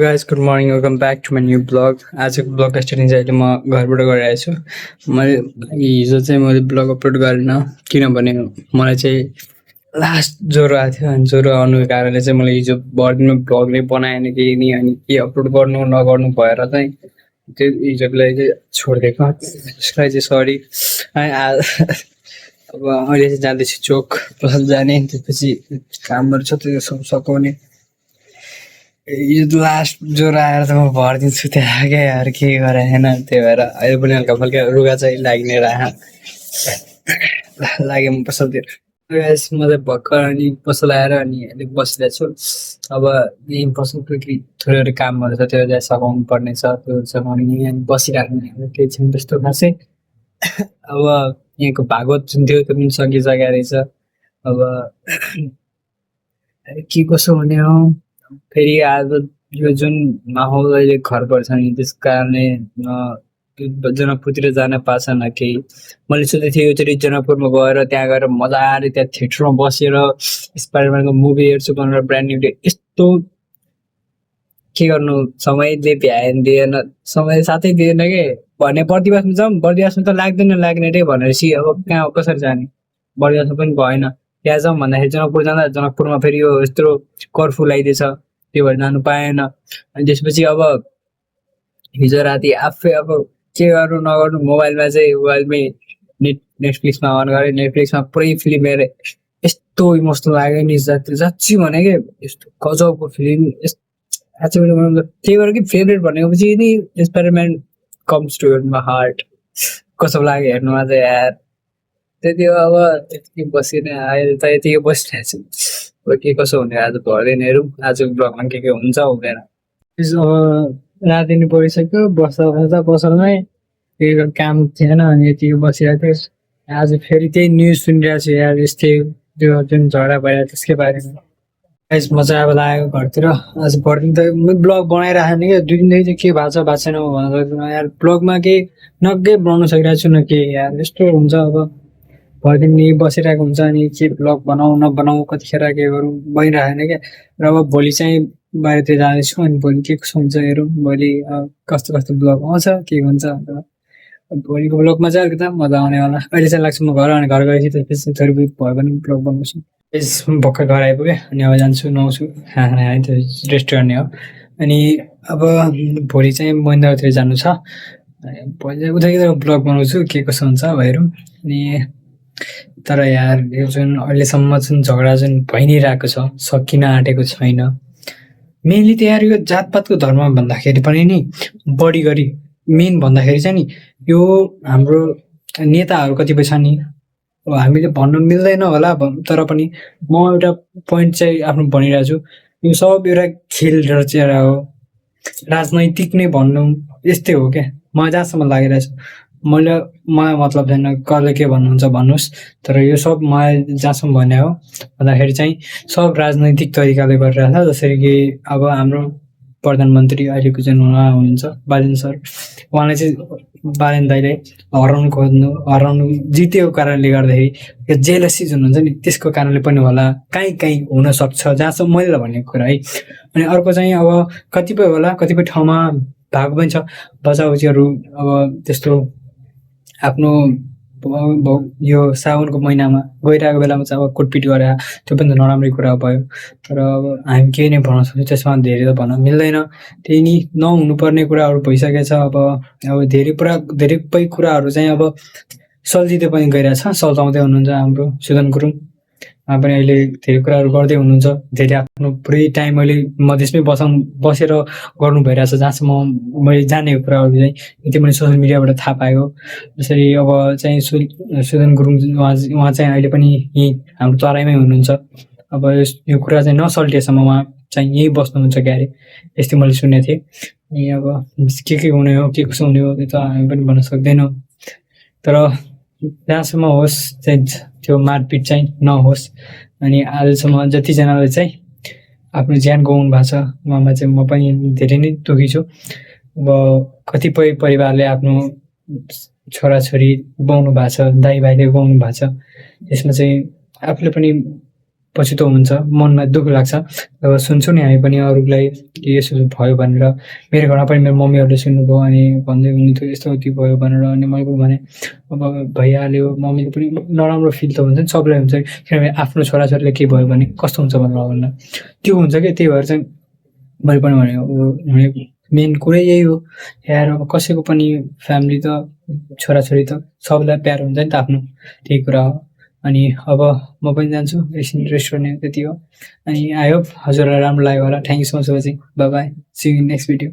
Guys good morning welcome back to my new blog आजको blog starting चाहिँ अहिले म घरबाट गरिरहेको छु मैले हिजो चाहिँ मैले ब्लग अपलोड गरेन किनभने मलाई चाहिँ लास्ट ज्वरो आएको थियो अनि ज्वरो आउनुको कारणले चाहिँ मैले हिजो भरदिनमा ब्लग नै बनाएन केही नि अनि के अपलोड गर्नु नगर्नु भएर चाहिँ त्यो हिजोको लागि चाहिँ छोडिदिएको त्यसको लागि चाहिँ सरी अब अहिले चाहिँ जाँदैछु चोक पसल जाने त्यसपछि कामहरू छ त्यो सब सघाउने यो लास्ट ज्वरो आएर त म भरिदिन्छु त्यहाँ क्या यार के गरेँ होइन त्यही भएर अहिले पनि हल्का फल्का रुगा चाहिँ लाग्ने लाग्यो म पसलतिर म चाहिँ भर्खर अनि पसल आएर अनि अलिक बसिरहेको छु अब यहीँ पसलको थोरै कामहरू छ त्यो चाहिँ सघाउनु पर्ने छ त्यो सघाउने अनि बसिराख्ने केही छैन त्यस्तो खासै अब यहाँको भागवत जुन थियो त्यो पनि सकिसकेको रहेछ अब के कसो हुने हो फेरि आज यो जुन माहौल अहिले घर छ नि त्यस कारणले जनकपुरतिर जान पाएको छैन केही मैले सोचेको थिएँ योचोटि जनकपुरमा गएर त्यहाँ गएर मजाले त्यहाँ थिएटरमा बसेर स्पाइडरम्यानको मुभी हेर्छु भनेर ब्रान्ड न्यू डे यस्तो के गर्नु समयले दिएन समय साथै दिएन के भने बर्दिवासमा जाउँ बर्दिवासमा त लाग्ने रे भनेपछि अब कहाँ कसरी जाने बर्दिवासमा पनि भएन त्यहाँ जाउँ भन्दाखेरि जनकपुर जाँदा जनकपुरमा फेरि यो यत्रो कर्फ्यू लगाइदिएछ त्यो भएर जानु पाएन अनि त्यसपछि अब हिजो राति आफै अब के गर्नु नगर्नु मोबाइलमै नेटफ्लिक्समा अन गरेँ नेटफ्लिक्समा पुरै फिल्म हेरेँ यस्तो इमोसनल लाग्यो नि साँच्ची भने के यस्तो गजबको फिल्म त्यही भएर कि फेभरेट भनेको पछि नि Spiderman comes to my heart कस्तो लाग्यो हेर्नुमा चाहिँ यार त्यति हो अब यति बसिने अहिले त यतिकै बसिरहेको छु के कसो हुने आज भर्दैन हेरौँ आजको ब्लगमा के हुन्छ हुँदैन अब राति नै परिसक्यो बस्दा पसलमै केही काम थिएन अनि यतिको बसिरहेको थियो आज फेरि त्यही न्युज सुनिरहेको छु यार यस्तै त्यो जुन झगडा भइरहेको त्यसकै बारेमा मजा अब लाग्यो घरतिर आज भर्दिन त ब्लग बनाइराखेन क्या 2 दिनदेखि चाहिँ के भएको छैन भनेर यार ब्लगमा केही नक्कै बनाउन सकिरहेको छु न के यार यस्तो हुन्छ अब भर्दिन नि बसिरहेको हुन्छ अनि के ब्लग बनाऊ नबनाऊ कतिखेर के गरौँ भइरहेन क्या र अब भोलि चाहिँ बाहिरतिर जाँदैछु अनि भोलि के कसो हुन्छ हेरौँ भोलि कस्तो ब्लग आउँछ के हुन्छ भोलिको ब्लगमा चाहिँ अलिकति मजा आउने होला अहिले चाहिँ लाग्छ म घर गएपछि त्यसपछि थोरै भयो भने ब्लग बनाउँछु भर्खर घर आइपुगेँ अनि अब जान्छु नुहाउँछु खाना खाएँ त्यो रेस्ट गर्ने हो अनि अब भोलि चाहिँ महेन्द्रतिर जानु छ भोलि चाहिँ उता ब्लग बनाउँछु के कसो हुन्छ अब हेरौँ अनि तर यार यो जुन अहिलेसम्म जुन झगडा जुन भइ नै रहेको छ सकिन आँटेको छैन मेनली त यार यो जातपातको धर्म भन्दाखेरि पनि नि बढी गरी मेन भन्दाखेरि चाहिँ नि यो हाम्रो नेताहरू कतिपय छ नि हामीले भन्नु मिल्दैन होला तर पनि म एउटा पोइन्ट चाहिँ आफ्नो भनिरहेको छु यो सब एउटा खेल रचेर हो राजनैतिक नै भन्नु यस्तै हो क्या मलाई जहाँसम्म लागिरहेछ मलाई मतलब छैन कसले के भन्नुहुन्छ भन्नुहोस् तर यो सब मलाई जहाँसम्म भने हो भन्दाखेरि चाहिँ सब राजनैतिक तरिकाले गरिरहेछ जसरी कि अब हाम्रो प्रधानमन्त्री अहिलेको जुन उहाँ हुनुहुन्छ बालेन सर उहाँले चाहिँ बालेन दाइले हराउनु जितेको कारणले गर्दाखेरि यो जेलसी जुन हुन्छ नि त्यसको कारणले पनि होला काहीँ हुनसक्छ जहाँसम्म मैले भनेको कुरा है अनि अर्को चाहिँ अब कतिपय ठाउँमा भएको पनि छ बचाबुचीहरू अब त्यस्तो आफ्नो यो साउनको महिनामा गइरहेको बेलामा चाहिँ अब कुटपिट गरे त्यो पनि त नराम्रै कुरा भयो तर अब हामी केही नै भन्न सक्छौँ त्यसमा धेरै त भन्न मिल्दैन त्यही नि नहुनुपर्ने कुराहरू भइसकेको छ अब धेरै कुराहरू चाहिँ अब सल्झिँदै पनि गइरहेछ सल्झाउँदै हुनुहुन्छ हाम्रो सुदन गुरुङ पनि अहिले धेरै कुराहरू गर्दै हुनुहुन्छ धेरै आफ्नो पुरै टाइम अहिले मधेसमै बसेर गर्नु भइरहेछ जहाँसम्म मैले जानेको कुराहरू चाहिँ यति मैले सोसियल मिडियाबाट थाहा पाएको जसरी अब चाहिँ सुदन गुरुङ उहाँ चाहिँ अहिले पनि यहीँ हाम्रो तराईमै हुनुहुन्छ अब यो कुरा चाहिँ नसल्टिएसम्म उहाँ चाहिँ यहीँ बस्नुहुन्छ क्यारे यस्तै मैले सुनेको थिएँ अनि अब के हुने हो के कसो हुने हो त्यो त हामी पनि भन्न सक्दैनौँ तर जहाँसम्म होस् चाहिँ त्यो मारपिट चाहिँ नहोस् अनि आजसम्म जतिजनाले चाहिँ आफ्नो ज्यान गुमाउनु भएको छ उहाँमा चाहिँ म पनि धेरै नै दुखी छु अब कतिपय परिवारले आफ्नो छोराछोरी गुमाउनु भएको छ दाइ भाइले गुमाउनु भएको छ यसमा चाहिँ आफूले पनि पछुतो हुन्छ, मनमा दुःख लाग्छ। अब सुन्छौँ नि हामी पनि अरूलाई कि यसो भयो भनेर। मेरो घरमा पनि मेरो मम्मीहरूले सुन्नुभयो अनि भन्दै हुनुहुन्थ्यो यस्तो त्यो भयो भनेर। अनि मैले पनि भनेँ अब भइहाल्यो। मम्मीले पनि नराम्रो फिल त हुन्छ नि, सबलाई हुन्छ किनभने आफ्नो छोराछोरीलाई केही भयो भने कस्तो हुन्छ भनेर भन्दा त्यो हुन्छ क्या। त्यही भएर चाहिँ मैले पनि भनेको मेन कुरै यही हो यार। अब कसैको पनि फ्यामिली त छोराछोरी त सबलाई प्यारो हुन्छ नि त आफ्नो, त्यही कुरा हो। अनि अब म पनि जान्छु एकछिन रेस्ट गर्ने, त्यति हो। अनि आई होप हजुरलाई राम्रो लाग्यो होला। Thank you so much for watching. Bye bye, see you in next video.